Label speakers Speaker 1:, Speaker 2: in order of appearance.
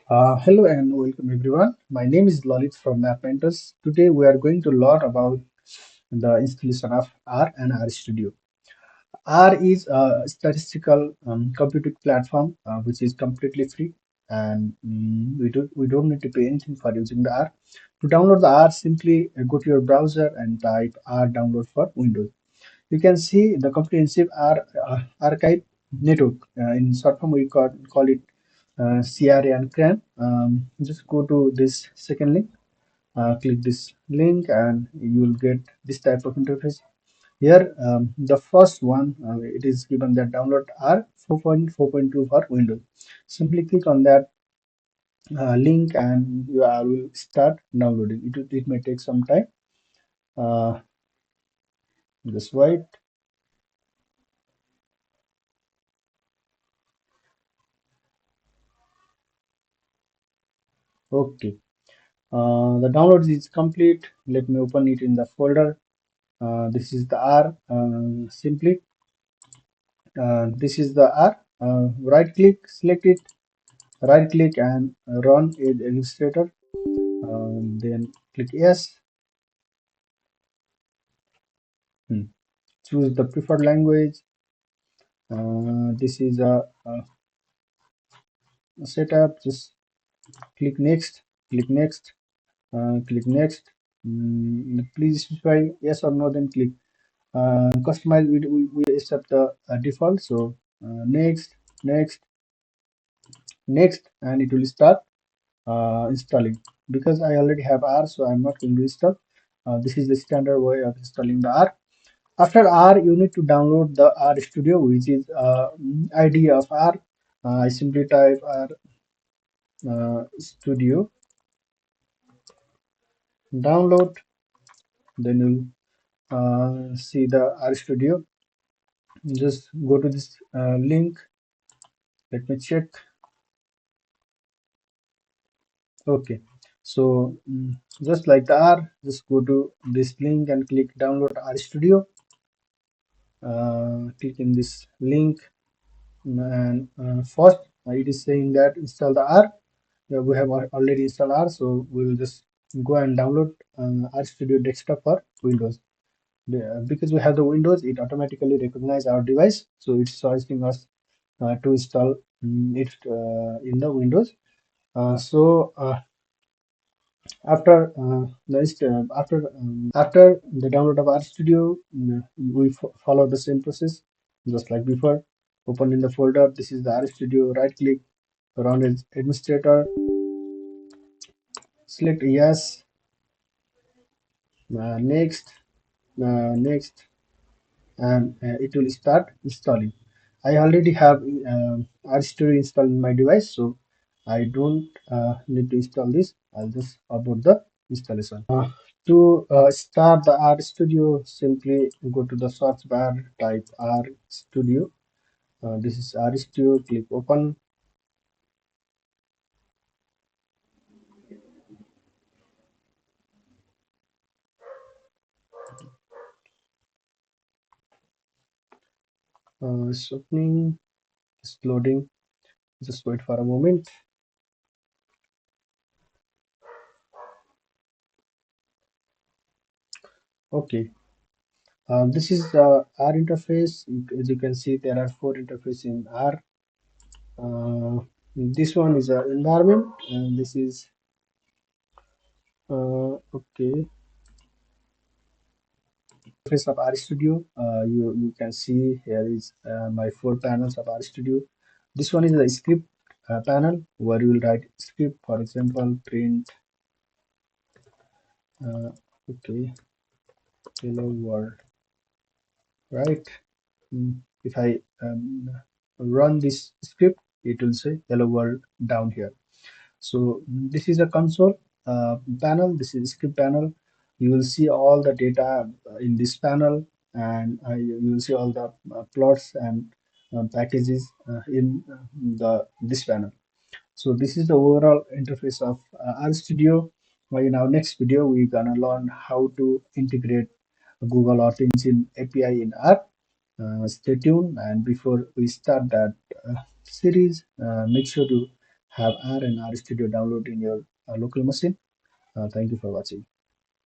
Speaker 1: Hello and welcome everyone. My name is Lalit from Map Mentors. Today we are going to learn about the installation of R and RStudio. R is a statistical computing platform which is completely free, and we don't need to pay anything for using the R. To download the R, simply go to your browser and type R download for Windows. You can see the comprehensive archive network. In short form, we call it CRA and CRAN. Just go to this second link, click this link, and you will get this type of interface. Here, the first one, it is given that download R 4.4.2 for Windows. Simply click on that link and you will start downloading. It may take some time. Uh, just wait. Okay. The download is complete. Let me open it in the folder. This is the R. Simply, this is the R. Right click, select it. Right click and run it illustrator. Then click yes. Hmm. Choose the preferred language. This is a setup. Just click next. Click next. Click next. Please specify yes or no. Then click customize. We accept the default. So next, next, next, and it will start installing. Because I already have R, so I'm not going to install. This is the standard way of installing the R. After R, you need to download the R Studio, which is ID of R. I simply type R Studio, download, then you'll see the R Studio. Just go to this link. Let me check. Okay, so just like the R, just go to this link and click download R Studio. Click in this link, and first it is saying that install the R. Yeah, we have already installed R, so we'll just go and download RStudio desktop for Windows. Because we have the Windows, it automatically recognize our device, so it's suggesting us to install it in the Windows. So after the after the download of RStudio, we follow the same process just like before. Open in the folder. This is the RStudio. Right click, run as administrator. Select yes. Next, next, and it will start installing. I already have RStudio installed in my device, so I don't need to install this. I'll just abort the installation. To start the RStudio, simply go to the search bar, type RStudio. This is RStudio. Click open. It's opening. It's loading. Just wait for a moment. Okay. This is the R interface. As you can see, there are four interfaces in R. This one is an environment, and this is okay. Interface of RStudio. You can see here is my four panels of RStudio. This one is the script panel where you will write script. For example, print. Okay, hello world. Right. If I run this script, it will say hello world down here. So this is a console panel. This is script panel. You will see all the data in this panel, and you will see all the plots and packages in the this panel. So this is the overall interface of RStudio. In our next video, we're gonna learn how to integrate Google Earth Engine API in R. Stay tuned, and before we start that series, make sure to have R and RStudio download in your local machine. Thank you for watching.